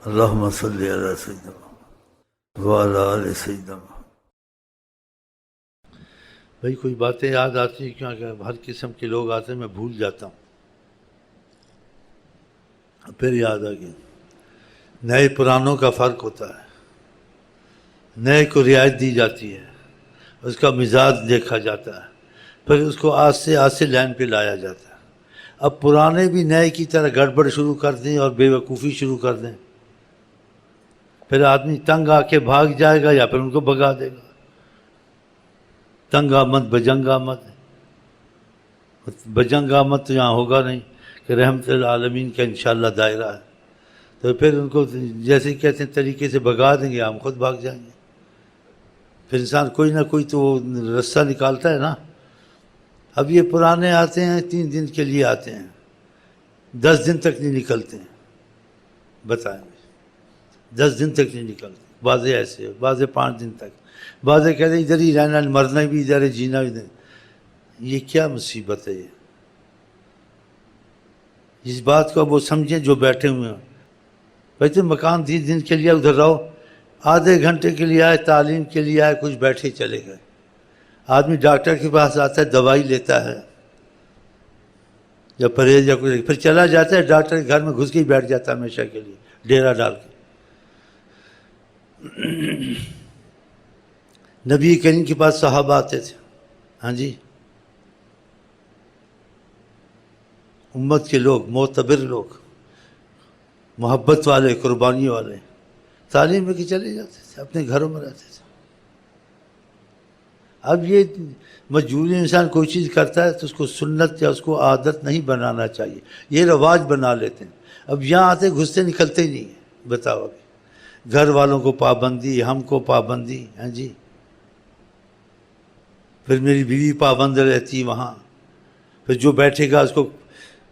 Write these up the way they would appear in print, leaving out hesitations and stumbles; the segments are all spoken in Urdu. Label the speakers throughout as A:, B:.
A: اللہم صلی علی سیدنا وعلی آل سیدنا۔ بھائی کوئی باتیں یاد آتی ہیں کیونکہ ہر قسم کے لوگ آتے ہیں، میں بھول جاتا ہوں، پھر یاد آ گئی۔ نئے پرانوں کا فرق ہوتا ہے، نئے کو رعایت دی جاتی ہے، اس کا مزاج دیکھا جاتا ہے، پھر اس کو آہستہ آہستہ لائن پہ لایا جاتا ہے۔ اب پرانے بھی نئے کی طرح گڑبڑ شروع کر دیں اور بے وقوفی شروع کر دیں، پھر آدمی تنگ آ کے بھاگ جائے گا یا پھر ان کو بھگا دے گا۔ تنگ آمد بجنگ آمد، بجنگ آمد تو یہاں ہوگا نہیں کہ رحمت العالمین کا انشاءاللہ دائرہ ہے، تو پھر ان کو جیسے کہتے ہیں طریقے سے بھگا دیں گے، ہم خود بھاگ جائیں گے۔ پھر انسان کوئی نہ کوئی تو رستہ نکالتا ہے نا۔ اب یہ پرانے آتے ہیں 3 دن کے لیے آتے ہیں، 10 دن تک نہیں نکلتے ہیں، بتائیں 10 دن تک نہیں نکلتے، بعضے ایسے بعضے 5 دن تک، بعضے کہتے ہیں ادھر ہی رہنا، مرنا بھی ادھر ہے، جینا بھی ادھر۔ یہ کیا مصیبت ہے یہ؟ اس بات کو وہ سمجھیں جو بیٹھے ہوئے ہیں۔ بھائی تو مکان 30 دن کے لیے ادھر رہو، آدھے گھنٹے کے لیے آئے، تعلیم کے لیے آئے، کچھ بیٹھے چلے گئے۔ آدمی ڈاکٹر کے پاس آتا ہے، دوائی لیتا ہے یا پرہیز یا کچھ، پھر چلا جاتا ہے ڈاکٹر کے گھر میں گھس کے ہی بیٹھ جاتا ہے ہمیشہ کے لیے، ڈیرا ڈال کے۔ نبی کریم کے پاس صحابہ آتے تھے، ہاں جی، امت کے لوگ، معتبر لوگ، محبت والے، قربانی والے، تعلیم میں کے چلے جاتے تھے، اپنے گھروں میں رہتے تھے۔ اب یہ مجبوری انسان کوئی چیز کرتا ہے تو اس کو سنت یا اس کو عادت نہیں بنانا چاہیے، یہ رواج بنا لیتے ہیں۔ اب یہاں آتے گھستے نکلتے ہی نہیں ہیں، بتاؤ ابھی گھر والوں کو پابندی، ہم کو پابندی، ہاں جی، پھر میری بیوی پابند رہتی وہاں، پھر جو بیٹھے گا اس کو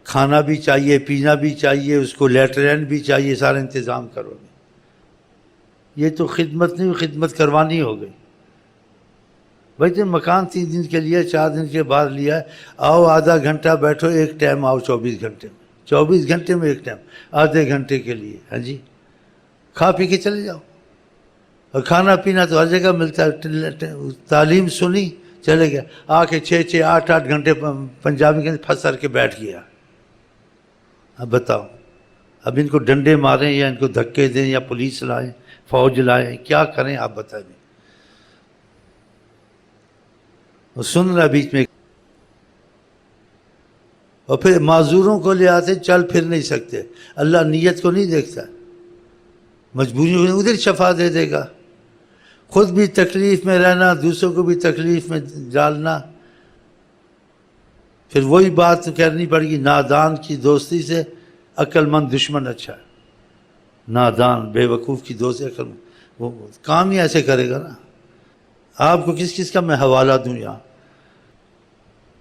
A: کھانا بھی چاہیے، پینا بھی چاہیے، اس کو لیٹرین بھی چاہیے، سارا انتظام کرو گے۔ یہ تو خدمت نہیں، خدمت کروانی ہو گئی۔ بھائی تو مکان 3 دن کے لیے، 4 دن کے بعد لیا ہے، آؤ آدھا گھنٹہ بیٹھو، ایک ٹائم آؤ 24 گھنٹے میں، 24 گھنٹے میں ایک ٹائم، آدھے گھنٹے کے لیے، ہاں جی، کھا پی کے چلے جاؤ۔ اور کھانا پینا تو ہر جگہ ملتا ہے، تعلیم سنی چلے گیا، آ کے 6 8 گھنٹے پنجابی کے پھنس کے بیٹھ گیا۔ اب بتاؤ، اب ان کو ڈنڈے ماریں یا ان کو دھکے دیں یا پولیس لائیں، فوج لائیں، کیا کریں آپ بتائیں۔ وہ سن رہا بیچ میں، اور پھر معذوروں کو لے آتے، چل پھر نہیں سکتے، اللہ نیت کو نہیں دیکھتا، مجبوری ادھر شفا دے دے گا، خود بھی تکلیف میں رہنا، دوسروں کو بھی تکلیف میں ڈالنا، پھر وہی بات کرنی پڑے گی، نادان کی دوستی سے عقل مند دشمن اچھا ہے۔ نادان بے وقوف کی دوستی عقل مند، وہ کام ہی ایسے کرے گا نا۔ آپ کو کس کا میں حوالہ دوں یہاں؟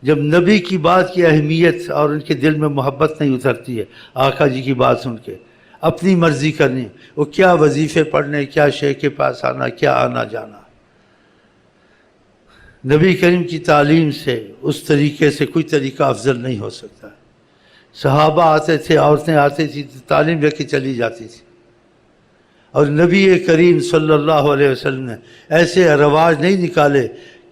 A: جب نبی کی بات کی اہمیت اور ان کے دل میں محبت نہیں اترتی ہے، آقا جی کی بات سن کے اپنی مرضی کرنی، وہ کیا وظیفے پڑھنے، کیا شیخ کے پاس آنا، کیا آنا جانا۔ نبی کریم کی تعلیم سے، اس طریقے سے کوئی طریقہ افضل نہیں ہو سکتا۔ صحابہ آتے تھے، عورتیں آتی تھیں، تعلیم لے کے چلی جاتی تھی، اور نبی کریم صلی اللہ علیہ وسلم نے ایسے رواج نہیں نکالے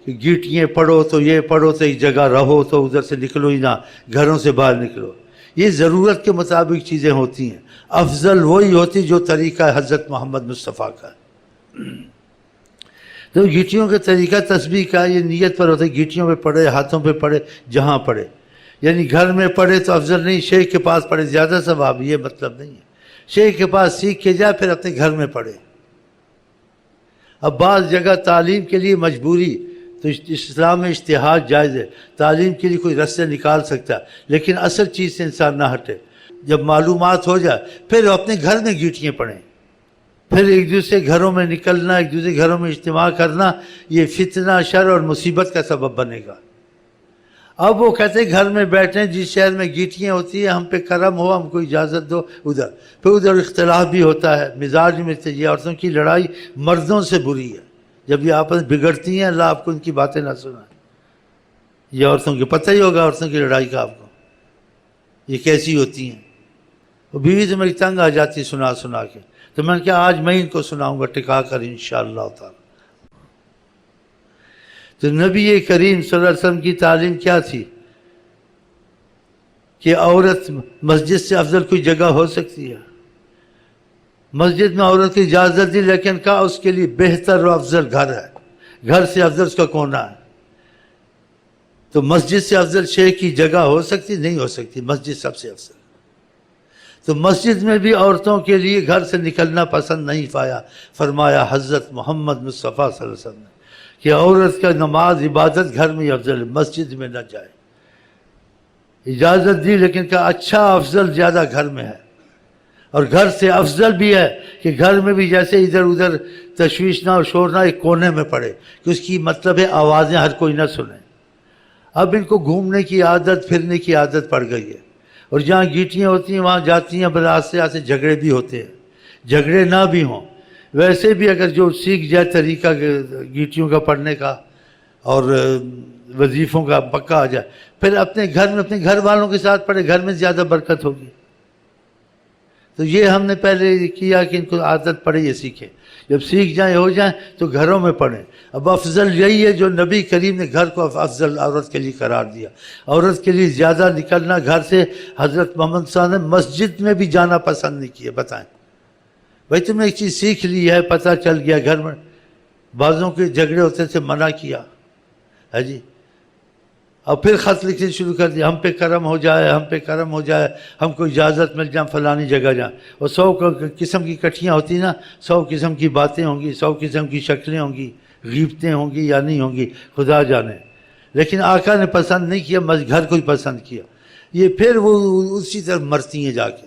A: کہ گیٹیاں پڑھو تو یہ پڑھو تو ایک جگہ رہو تو ادھر سے نکلو ہی نہ، گھروں سے باہر نکلو۔ یہ ضرورت کے مطابق چیزیں ہوتی ہیں، افضل وہی ہوتی جو طریقہ حضرت محمد مصطفیٰ کا ہے۔ تو گیٹیوں کا طریقہ تسبیح کا یہ نیت پر ہوتا ہے، گیٹیوں پہ پڑھے، ہاتھوں پہ پڑھے، جہاں پڑھے، یعنی گھر میں پڑھے تو افضل نہیں، شیخ کے پاس پڑھے زیادہ ثواب، یہ مطلب نہیں ہے۔ شیخ کے پاس سیکھ کے جائے، پھر اپنے گھر میں پڑھے۔ اب بعض جگہ تعلیم کے لیے مجبوری، تو اسلام میں اجتہاد جائز ہے، تعلیم کے لیے کوئی رستے نکال سکتا ہے، لیکن اصل چیز سے انسان نہ ہٹے۔ جب معلومات ہو جائے پھر اپنے گھر میں گیٹیاں پڑھیں، پھر ایک دوسرے گھروں میں نکلنا، ایک دوسرے گھروں میں اجتماع کرنا، یہ فتنہ، شر اور مصیبت کا سبب بنے گا۔ اب وہ کہتے ہیں گھر میں بیٹھیں، جس شہر میں گیٹیاں ہوتی ہیں ہم پہ کرم ہو، ہم کو اجازت دو ادھر، پھر ادھر اختلاف بھی ہوتا ہے، مزاج میں سے یہ عورتوں کی لڑائی مردوں سے بری ہے، جب یہ آپس بگڑتی ہیں، اللہ آپ کو ان کی باتیں نہ سنائے۔ یہ عورتوں کے پتہ ہی ہوگا، عورتوں کی لڑائی کا آپ کو یہ کیسی ہوتی ہیں، بیوی تو میری تنگ آ جاتی سنا سنا کے، تو میں نے کہا آج میں ان کو سناؤں گا ٹکا کر انشاءاللہ تعالی۔ تو نبی کریم صلی اللہ علیہ وسلم کی تعلیم کیا تھی کہ عورت مسجد سے افضل کوئی جگہ ہو سکتی ہے؟ مسجد میں عورت کی اجازت دی، لیکن کہا اس کے لیے بہتر و افضل گھر ہے، گھر سے افضل اس کا کونا ہے۔ تو مسجد سے افضل شے کی جگہ ہو سکتی؟ نہیں ہو سکتی، مسجد سب سے افضل۔ تو مسجد میں بھی عورتوں کے لیے گھر سے نکلنا پسند نہیں پایا، فرمایا حضرت محمد مصطفیٰ صلی اللہ علیہ وسلم نے کہ عورت کا نماز عبادت گھر میں افضل ہے، مسجد میں نہ جائے۔ اجازت دی، لیکن کہا اچھا افضل زیادہ گھر میں ہے، اور گھر سے افضل بھی ہے کہ گھر میں بھی جیسے ادھر ادھر تشویش نہ اور شور نہ، ایک کونے میں پڑے کہ اس کی مطلب ہے آوازیں ہر کوئی نہ سنے۔ اب ان کو گھومنے کی عادت، پھرنے کی عادت پڑ گئی ہے، اور جہاں گیٹیاں ہوتی ہیں وہاں جاتی ہیں، بس آستے آستے جھگڑے بھی ہوتے ہیں، جھگڑے نہ بھی ہوں ویسے بھی اگر جو سیکھ جائے طریقہ گیٹیوں کا پڑھنے کا اور وظیفوں کا پکا آ جائے، پھر اپنے گھر میں اپنے گھر والوں کے ساتھ پڑھے، گھر میں زیادہ برکت ہوگی۔ تو یہ ہم نے پہلے کیا کہ ان کو عادت پڑے، یہ سیکھیں، جب سیکھ جائیں ہو جائیں تو گھروں میں پڑھیں۔ اب افضل یہی ہے جو نبی کریم نے گھر کو افضل عورت کے لیے قرار دیا۔ عورت کے لیے زیادہ نکلنا گھر سے حضرت محمد صلی اللہ علیہ وسلم نے مسجد میں بھی جانا پسند نہیں کیا۔ بتائیں بھائی، تم نے ایک چیز سیکھ لی ہے، پتہ چل گیا گھر میں بعضوں کے جھگڑے ہوتے تھے، منع کیا ہے جی، اور پھر خط لکھنے شروع کر دیا، ہم پہ کرم ہو جائے، ہم پہ کرم ہو جائے، ہم کو اجازت مل جائے فلانی جگہ جائیں، اور 100 قسم کی کٹھیاں ہوتی نا، 100 قسم کی باتیں ہوں گی، 100 قسم کی شکلیں ہوں گی، غیبتیں ہوں گی یا نہیں ہوں گی خدا جانے، لیکن آقا نے پسند نہیں کیا، گھر کو ہی پسند کیا۔ یہ پھر وہ اسی طرح مرتی ہیں جا کے،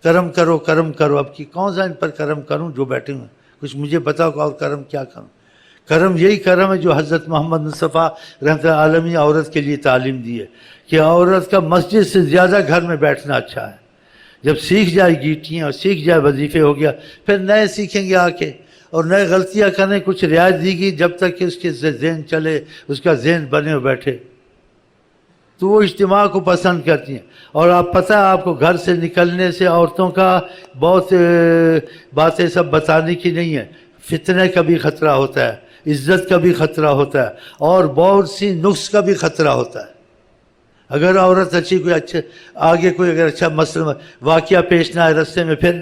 A: کرم کرو کرم کرو۔ اب کی کون سا ان پر کرم کروں جو بیٹھے ہوئے، کچھ مجھے بتاؤ کہ اور کرم کیا کروں؟ کرم یہی کرم ہے جو حضرت محمد مصطفیٰ رحمۃ اللہ عالمین عورت کے لیے تعلیم دی ہے کہ عورت کا مسجد سے زیادہ گھر میں بیٹھنا اچھا ہے۔ جب سیکھ جائے گیٹیاں اور سیکھ جائے وظیفے ہو گیا، پھر نئے سیکھیں گے آ کے، اور نئے غلطیاں کرنے کچھ رعایت دی گی جب تک کہ اس کے ذہن چلے، اس کا ذہن بنے اور بیٹھے، تو وہ اجتماع کو پسند کرتی ہیں۔ اور آپ پتہ ہے آپ کو گھر سے نکلنے سے عورتوں کا بہت باتیں سب بتانے کی نہیں ہے، فتنے کا بھی خطرہ ہوتا ہے، عزت کا بھی خطرہ ہوتا ہے، اور بہت سی نقص کا بھی خطرہ ہوتا ہے۔ اگر عورت اچھی کوئی اچھے آگے کوئی اگر اچھا مسئلہ واقعہ پیش نہ آئے رستے میں، پھر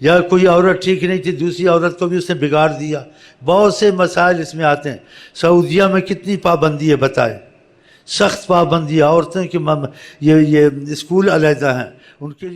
A: یا کوئی عورت ٹھیک نہیں تھی، دوسری عورت کو بھی اس نے بگاڑ دیا، بہت سے مسائل اس میں آتے ہیں۔ سعودیہ میں کتنی پابندی ہے بتائیں، سخت پابندی ہے عورتوں کی، یہ اسکول علیحدہ ہیں ان کے لیے۔